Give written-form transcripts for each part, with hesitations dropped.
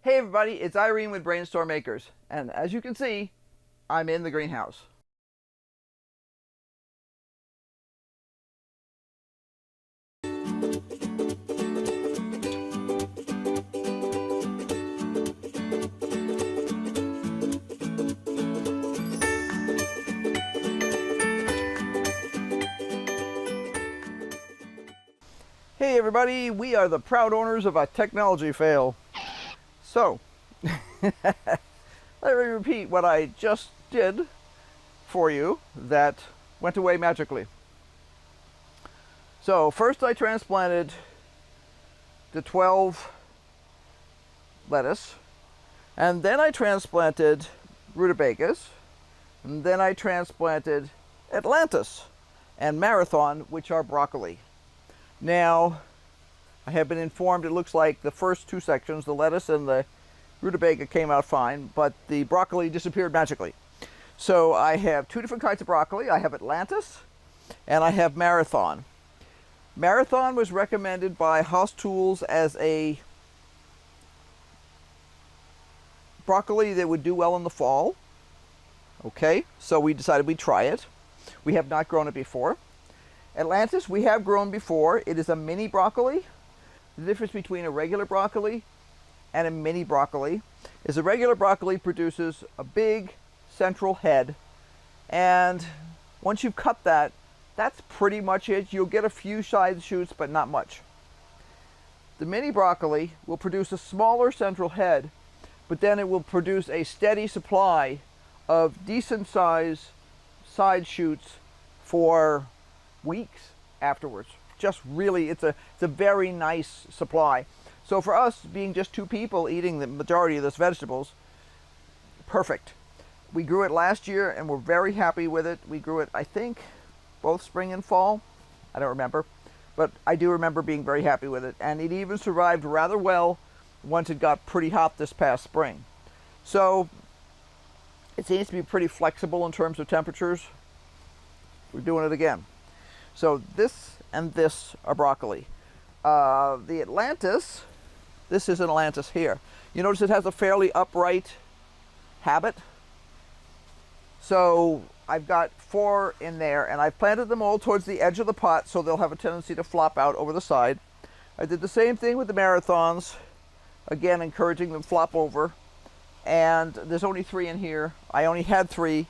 Hey everybody, it's Irene with Brainstorm Makers, and as you can see, I'm in the greenhouse. Hey everybody, we are the proud owners of a technology fail. So, let me repeat what I just did for you that went away magically. So, first I transplanted the 12 lettuce, and then I transplanted rutabagas, and then I transplanted Atlantis and Marathon, which are broccoli. Now, I have been informed it looks like the first two sections, the lettuce and the rutabaga, came out fine, but the broccoli disappeared magically. So I have two different kinds of broccoli. I have Atlantis and I have Marathon. Marathon was recommended by House Tools as a broccoli that would do well in the fall. Okay, so we decided we'd try it. We have not grown it before. Atlantis we have grown before. It is a mini broccoli. The difference between a regular broccoli and a mini broccoli is a regular broccoli produces a big central head, and once you've cut that, that's pretty much it. You'll get a few side shoots, but not much. The mini broccoli will produce a smaller central head, but then it will produce a steady supply of decent size side shoots for weeks afterwards. Just really, it's a very nice supply. So for us, being just two people eating the majority of this vegetables, perfect. We grew it last year and we're very happy with it. We grew it, I think, both spring and fall. I don't remember, but I do remember being very happy with it. And it even survived rather well once it got pretty hot this past spring. So it seems to be pretty flexible in terms of temperatures. We're doing it again. So this and this are broccoli. The Atlantis, this is an Atlantis here. You notice it has a fairly upright habit. So I've got 4 in there, and I've planted them all towards the edge of the pot so they'll have a tendency to flop out over the side. I did the same thing with the Marathons, again encouraging them to flop over. And there's only 3 in here. I only had 3.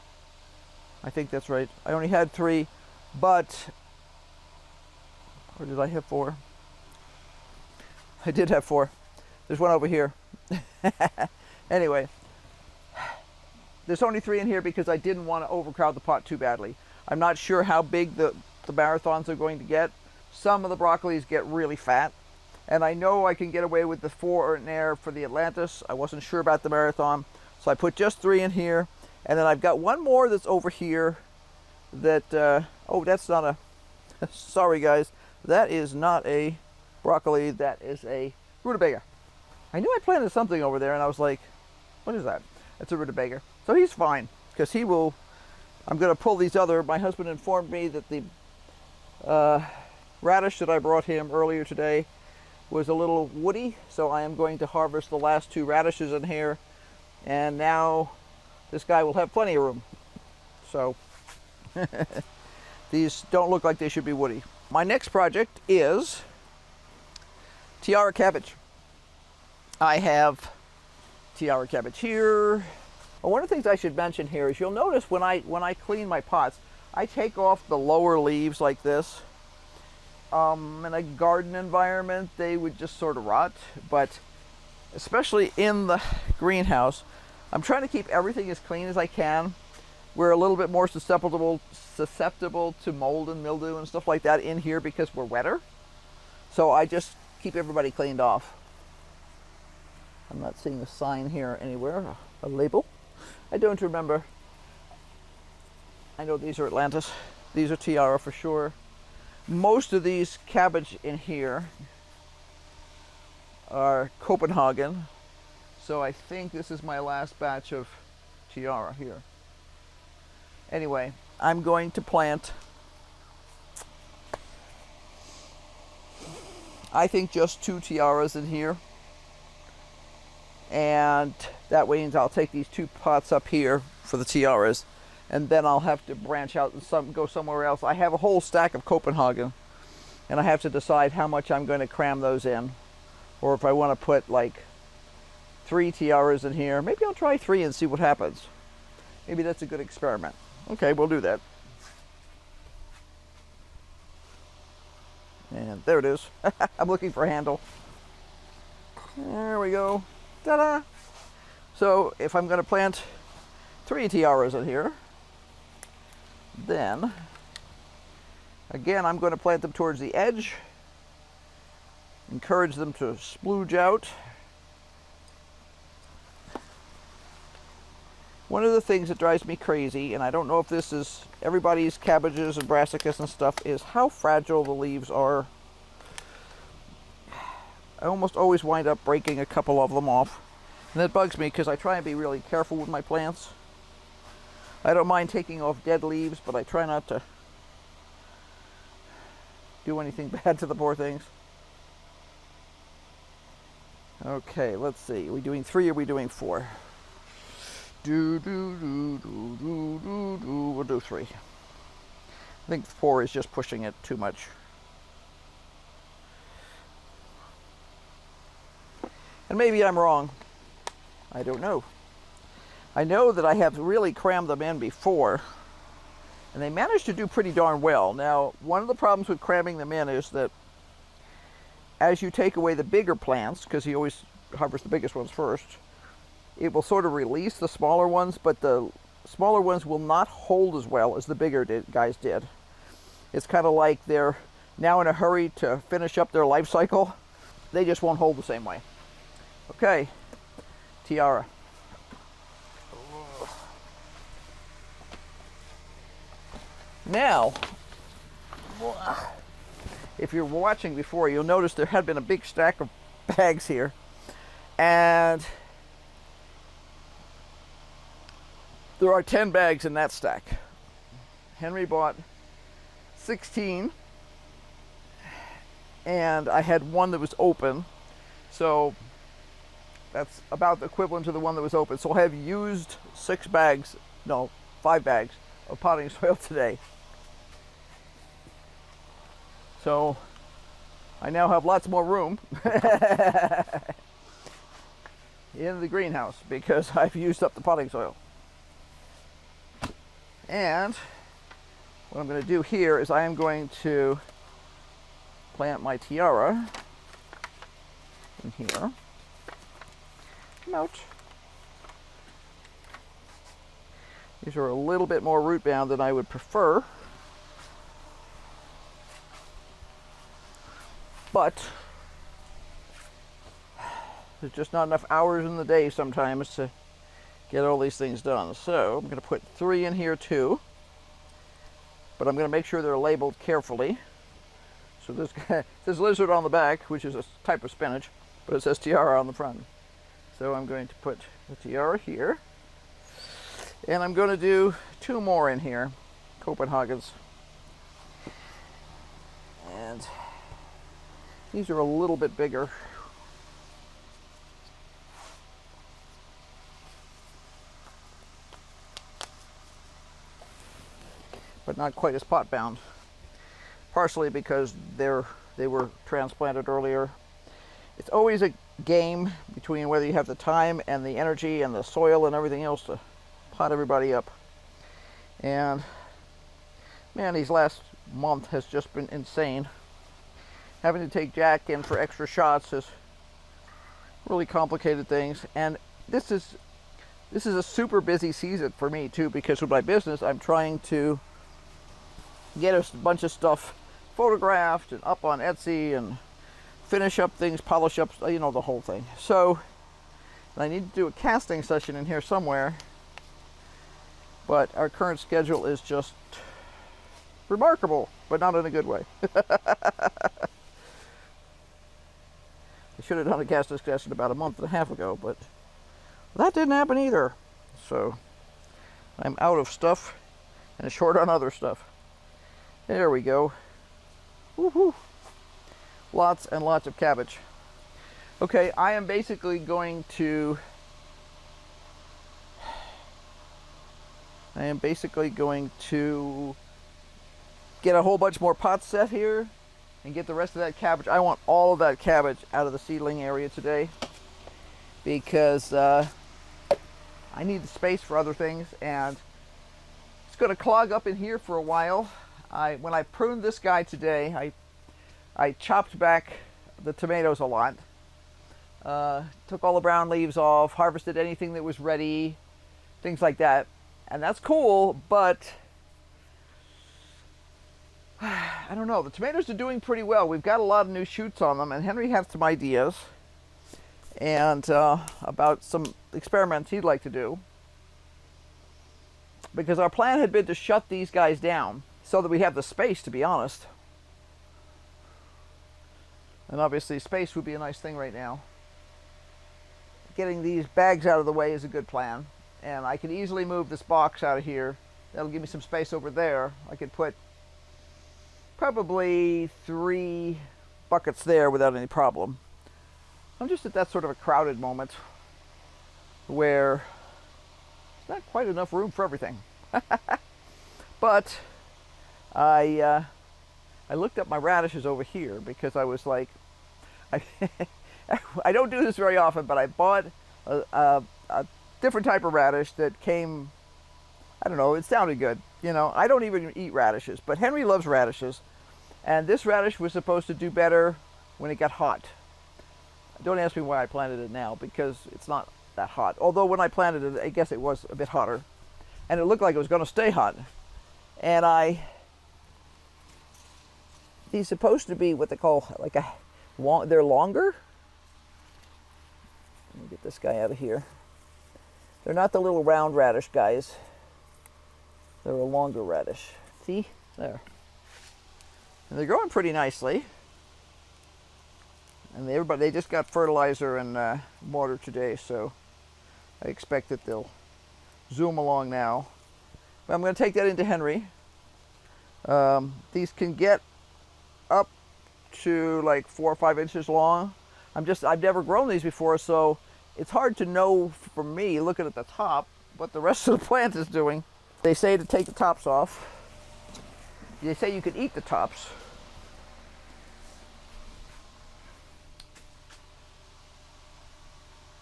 I think that's right. I only had 3, but, or did I have 4? I did have 4. There's one over here. Anyway, there's only 3 in here because I didn't want to overcrowd the pot too badly. I'm not sure how big the Marathons are going to get. Some of the broccolis get really fat, and I know I can get away with the 4 in there for the Atlantis. I wasn't sure about the Marathon, so I put just 3 in here, and then I've got one more that's over here that, oh, that's not a, sorry guys, that is not a broccoli, that is a rutabaga. I knew I planted something over there and I was like, what is that? It's a rutabaga. So he's fine, because he will, I'm going to pull these other, my husband informed me that the radish that I brought him earlier today was a little woody, so I am going to harvest the last 2 radishes in here, and now this guy will have plenty of room. So these don't look like they should be woody. My next project is tiara cabbage. I have tiara cabbage here. Well, one of the things I should mention here is you'll notice when I clean my pots, I take off the lower leaves like this. In a garden environment, they would just sort of rot, but especially in the greenhouse, I'm trying to keep everything as clean as I can. We're a little bit more susceptible to mold and mildew and stuff like that in here because we're wetter. So I just keep everybody cleaned off. I'm not seeing a sign here anywhere, a label. I don't remember. I know these are Atlantis. These are tiara for sure. Most of these cabbage in here are Copenhagen. So I think this is my last batch of tiara here. Anyway, I'm going to plant, I think, just 2 tiaras in here. And that means I'll take these 2 pots up here for the tiaras, and then I'll have to branch out and go somewhere else. I have a whole stack of Copenhagen, and I have to decide how much I'm going to cram those in, or if I want to put like 3 tiaras in here. Maybe I'll try 3 and see what happens. Maybe that's a good experiment. Okay, we'll do that. And there it is. I'm looking for a handle. There we go. Ta-da! So if I'm going to plant 3 tiaras in here, then again I'm going to plant them towards the edge, encourage them to splooge out. One of the things that drives me crazy, and I don't know if this is everybody's cabbages and brassicas and stuff, is how fragile the leaves are. I almost always wind up breaking a couple of them off. And that bugs me because I try and be really careful with my plants. I don't mind taking off dead leaves, but I try not to do anything bad to the poor things. Okay, let's see. Are we doing 3 or are we doing 4? We'll do 3. I think 4 is just pushing it too much. And maybe I'm wrong. I don't know. I know that I have really crammed them in before, and they managed to do pretty darn well. Now, one of the problems with cramming them in is that as you take away the bigger plants, because you always harvest the biggest ones first, it will sort of release the smaller ones, but the smaller ones will not hold as well as the bigger guys did. It's kind of like they're now in a hurry to finish up their life cycle. They just won't hold the same way. Okay, tiara. Now, if you're watching before, you'll notice there had been a big stack of bags here, and there are 10 bags in that stack. Henry bought 16, and I had one that was open, so that's about the equivalent to the one that was open. So I have used 5 bags of potting soil today. So I now have lots more room in the greenhouse because I've used up the potting soil. And what I'm going to do here is I am going to plant my tiara in here. Come out. These are a little bit more root bound than I would prefer, but there's just not enough hours in the day sometimes to get all these things done. So I'm going to put 3 in here too, but I'm going to make sure they're labeled carefully. So this says lizard on the back, which is a type of spinach, but it says tiara on the front. So I'm going to put the tiara here, and I'm going to do 2 more in here, Copenhagens. And these are a little bit bigger. But not quite as pot bound. Partially because they were transplanted earlier. It's always a game between whether you have the time and the energy and the soil and everything else to pot everybody up. And man, these last month has just been insane. Having to take Jack in for extra shots has really complicated things. And this is a super busy season for me too, because with my business I'm trying to get a bunch of stuff photographed and up on Etsy and finish up things, polish up, you know, the whole thing. So I need to do a casting session in here somewhere, but our current schedule is just remarkable, but not in a good way. I should have done a casting session about a month and a half ago, but that didn't happen either. So I'm out of stuff and short on other stuff. There we go. Woohoo! Lots and lots of cabbage. Okay, I am basically going to get a whole bunch more pots set here and get the rest of that cabbage. I want all of that cabbage out of the seedling area today because I need the space for other things, and it's going to clog up in here for a while. When I pruned this guy today, I chopped back the tomatoes a lot, took all the brown leaves off, harvested anything that was ready, things like that. And that's cool, but I don't know. The tomatoes are doing pretty well. We've got a lot of new shoots on them, and Henry has some ideas and about some experiments he'd like to do. Because our plan had been to shut these guys down so that we have the space, to be honest. And obviously space would be a nice thing right now. Getting these bags out of the way is a good plan. And I can easily move this box out of here. That'll give me some space over there. I could put probably 3 buckets there without any problem. I'm just at that sort of a crowded moment where there's not quite enough room for everything. But I looked up my radishes over here because I was like, I don't do this very often, but I bought a different type of radish that came, I don't know, it sounded good. You know, I don't even eat radishes, but Henry loves radishes. And this radish was supposed to do better when it got hot. Don't ask me why I planted it now, because it's not that hot. Although when I planted it, I guess it was a bit hotter. And it looked like it was going to stay hot. And these supposed to be what they call like they're longer. Let me get this guy out of here. They're not the little round radish guys. They're a longer radish. See? There. And they're growing pretty nicely. And they just got fertilizer and water today, so I expect that they'll zoom along now. But I'm going to take that into Henry. These can get up to like 4 or 5 inches long. I've never grown these before, so it's hard to know for me, looking at the top, what the rest of the plant is doing. They say to take the tops off. They say you could eat the tops.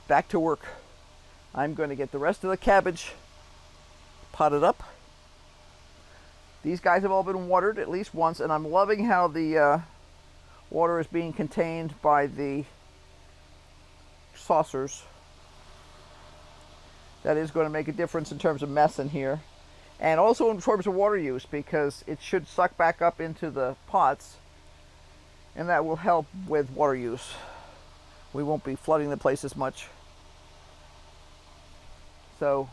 Back to work. I'm going to get the rest of the cabbage potted up. These guys have all been watered at least once, and I'm loving how the water is being contained by the saucers. That is going to make a difference in terms of mess in here, and also in terms of water use, because it should suck back up into the pots, and that will help with water use. We won't be flooding the place as much. So,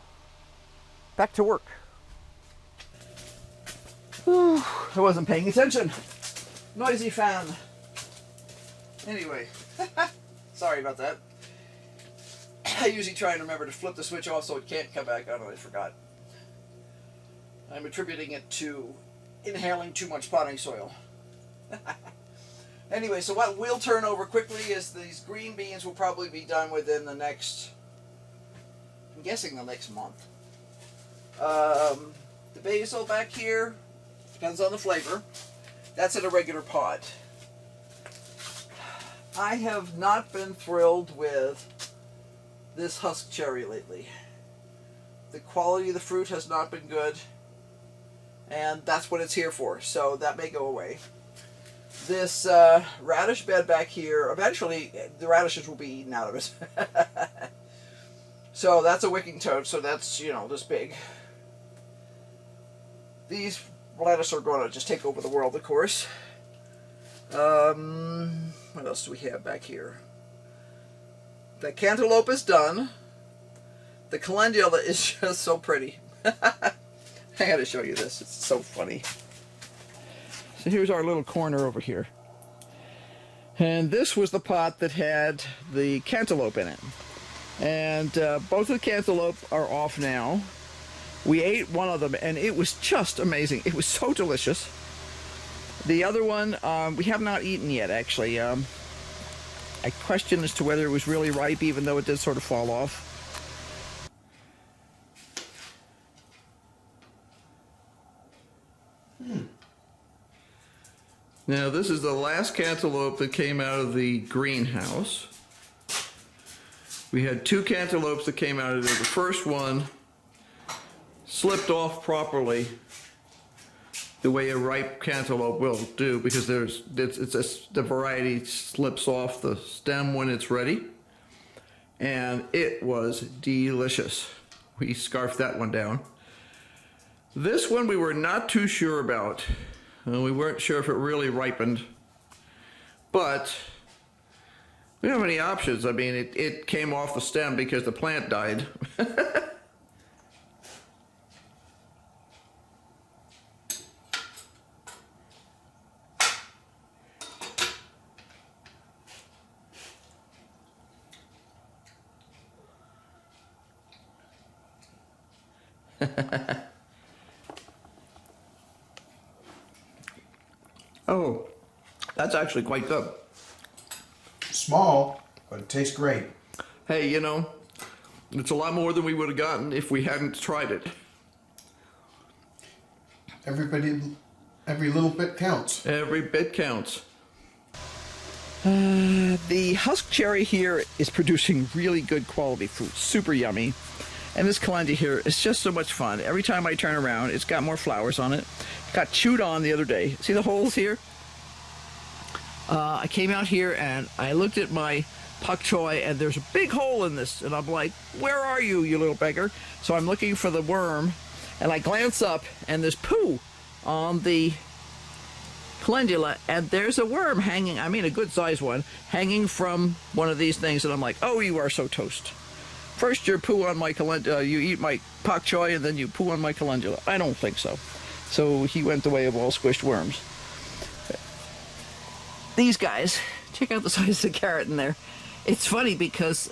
back to work. Whew, I wasn't paying attention. Noisy fan. Anyway, sorry about that. I usually try and remember to flip the switch off so it can't come back on, and I forgot. I'm attributing it to inhaling too much potting soil. Anyway, so what we'll turn over quickly is these green beans will probably be done within the next, I'm guessing the next month. The basil back here, depends on the flavor. That's in a regular pot. I have not been thrilled with this husk cherry lately. The quality of the fruit has not been good, and that's what it's here for, so that may go away. This radish bed back here, eventually the radishes will be eaten out of it. So that's a wicking toad, so that's, you know, this big. These lettuce are going to just take over the world, of course. What else do we have back here? The cantaloupe is done. The calendula is just so pretty. I gotta show you this. It's so funny. So here's our little corner over here. And this was the pot that had the cantaloupe in it. And both of the cantaloupe are off now. We ate one of them, and it was just amazing. It was so delicious. The other one, we have not eaten yet, actually. I question as to whether it was really ripe, even though it did sort of fall off. Now this is the last cantaloupe that came out of the greenhouse. We had 2 cantaloupes that came out of there. The first one slipped off properly the way a ripe cantaloupe will do, because the variety slips off the stem when it's ready. And it was delicious. We scarfed that one down. This one we were not too sure about. We weren't sure if it really ripened, but we don't have any options. I mean, it came off the stem because the plant died. Oh, that's actually quite good. Small, but it tastes great. Hey, you know, it's a lot more than we would have gotten if we hadn't tried it. Every little bit counts. Every bit counts. The husk cherry here is producing really good quality fruit, super yummy. And this calendula here is just so much fun. Every time I turn around, it's got more flowers on it. Got chewed on the other day. See the holes here? I came out here and I looked at my pak choi, and there's a big hole in this. And I'm like, where are you, you little beggar? So I'm looking for the worm, and I glance up, and there's poo on the calendula, and there's a worm hanging, I mean a good sized one, hanging from one of these things. And I'm like, oh, you are so toast. First you poo on my calendula, you eat my pak choi, and then you poo on my calendula. I don't think so. So he went the way of all squished worms. These guys, check out the size of the carrot in there. It's funny because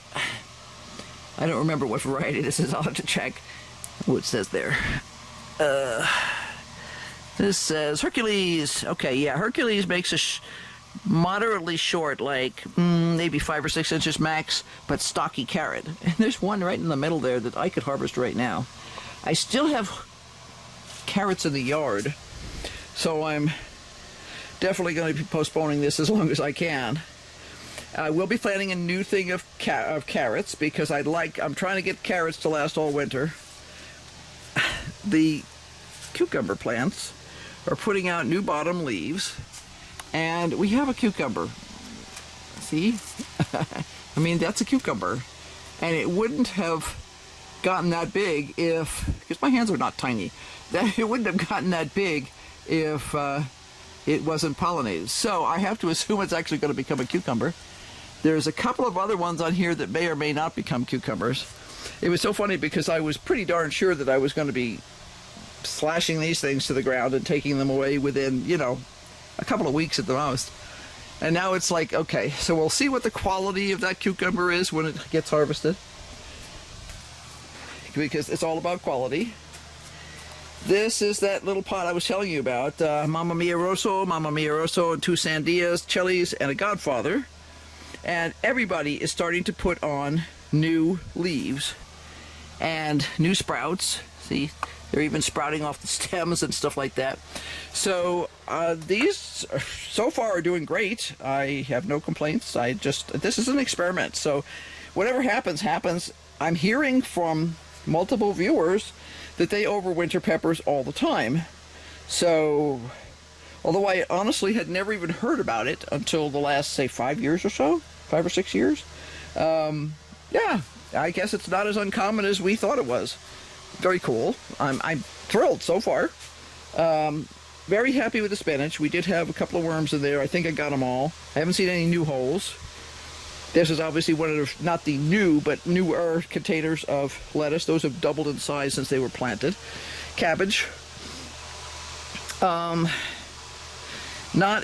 I don't remember what variety this is. I'll have to check what it says there. This says Hercules. Okay, yeah, Hercules makes a moderately short, like maybe 5 or 6 inches max, but stocky carrot. And there's one right in the middle there that I could harvest right now. I still have carrots in the yard, so I'm definitely going to be postponing this as long as I can. I will be planting a new thing of carrots, because I'm trying to get carrots to last all winter. The cucumber plants are putting out new bottom leaves, and we have a cucumber. See? I mean, that's a cucumber. And it wouldn't have gotten that big if, because my hands are not tiny, that it wouldn't have gotten that big if it wasn't pollinated. So I have to assume it's actually going to become a cucumber. There's a couple of other ones on here that may or may not become cucumbers. It was so funny because I was pretty darn sure that I was going to be slashing these things to the ground and taking them away within, you know, a couple of weeks at the most. And now it's like, okay, so we'll see what the quality of that cucumber is when it gets harvested, because it's all about quality. This is that little pot I was telling you about. Mamma Mia Rosso, and 2 Sandias, chilies, and a Godfather. And everybody is starting to put on new leaves and new sprouts. See, they're even sprouting off the stems and stuff like that. So these so far are doing great. I have no complaints. This is an experiment. So whatever happens, happens. I'm hearing from multiple viewers that they overwinter peppers all the time. So, although I honestly had never even heard about it until the last, say, 5 years or so, 5 or 6 years, yeah, I guess it's not as uncommon as we thought it was. Very cool. I'm thrilled so far. Very happy with the spinach. We did have a couple of worms in there. I think I got them all. I haven't seen any new holes. This is obviously one of the, not the new, but newer containers of lettuce. Those have doubled in size since they were planted. Cabbage. Not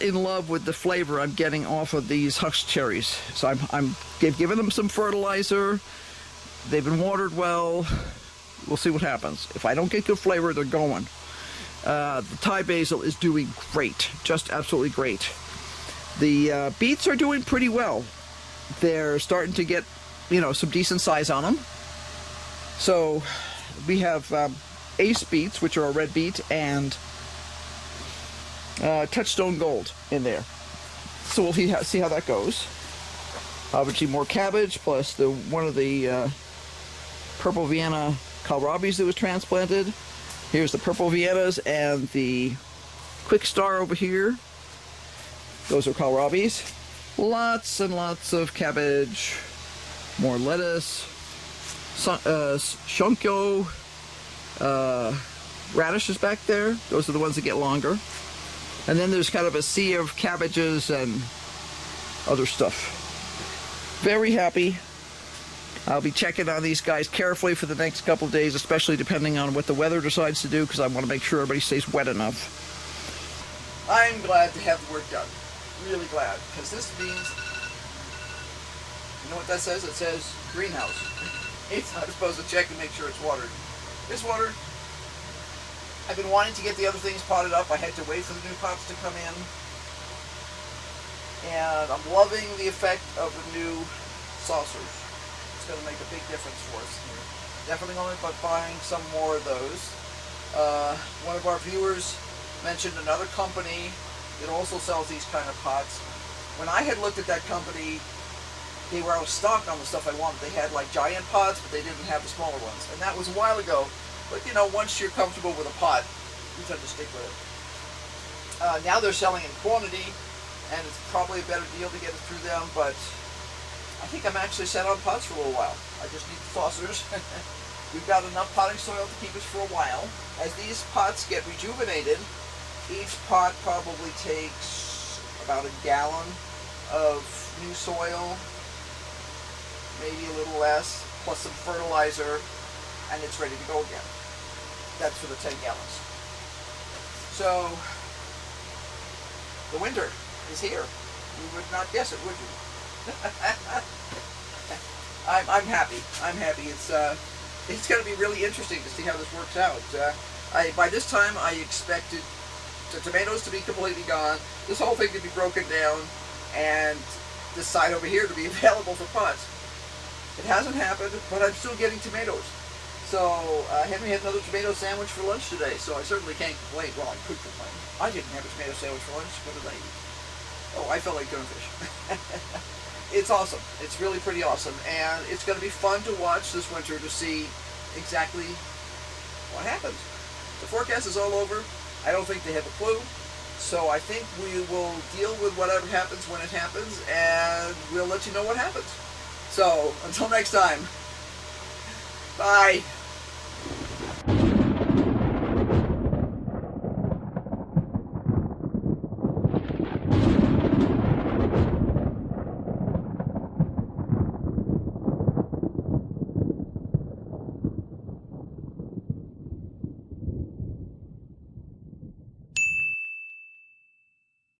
in love with the flavor I'm getting off of these husk cherries. So I've given them some fertilizer. They've been watered well. We'll see what happens. If I don't get good flavor, they're going. The Thai basil is doing great. Just absolutely great. The beets are doing pretty well. they're starting to get, you know, some decent size on them. So we have Ace Beets, which are a red beet, and Touchstone Gold in there. So we'll see how that goes. Obviously more cabbage, plus one of the purple Vienna kohlrabis that was transplanted. Here's the purple Viennas and the Quick Star over here. Those are kohlrabis. Lots and lots of cabbage, more lettuce, shunko, radishes back there. Those are the ones that get longer. And then there's kind of a sea of cabbages and other stuff. Very happy. I'll be checking on these guys carefully for the next couple of days, especially depending on what the weather decides to do, because I want to make sure everybody stays wet enough. I'm glad to have the work done. Really glad, because this means, you know what that says? It says greenhouse. It's not supposed to check and make sure it's watered. It's watered. I've been wanting to get the other things potted up. I had to wait for the new pots to come in. And I'm loving the effect of the new saucers. It's going to make a big difference for us here. Definitely going to be buying some more of those. One of our viewers mentioned another company that also sells these kind of pots. When I had looked at that company, they were out of stock on the stuff I wanted. They had like giant pots, but they didn't have the smaller ones. And that was a while ago. But you know, once you're comfortable with a pot, you tend to stick with it. Now they're selling in quantity, and it's probably a better deal to get it through them, but I think I'm actually set on pots for a little while. I just need the saucers. We've got enough potting soil to keep us for a while. As these pots get rejuvenated, each pot probably takes about a gallon of new soil, maybe a little less, plus some fertilizer, and it's ready to go again. That's for the 10 gallons. So, the winter is here. You would not guess it, would you? I'm happy. I'm happy. It's going to be really interesting to see how this works out. By this time, I expected the tomatoes to be completely gone, this whole thing to be broken down, and this side over here to be available for pots. It hasn't happened, but I'm still getting tomatoes. So, Henry had another tomato sandwich for lunch today, so I certainly can't complain. Well, I could complain. I didn't have a tomato sandwich for lunch. What did I eat? Oh, I felt like tuna fish. It's awesome. It's really pretty awesome. And it's going to be fun to watch this winter to see exactly what happens. The forecast is all over. I don't think they have a clue. So I think we will deal with whatever happens when it happens, and we'll let you know what happens. So, until next time, bye.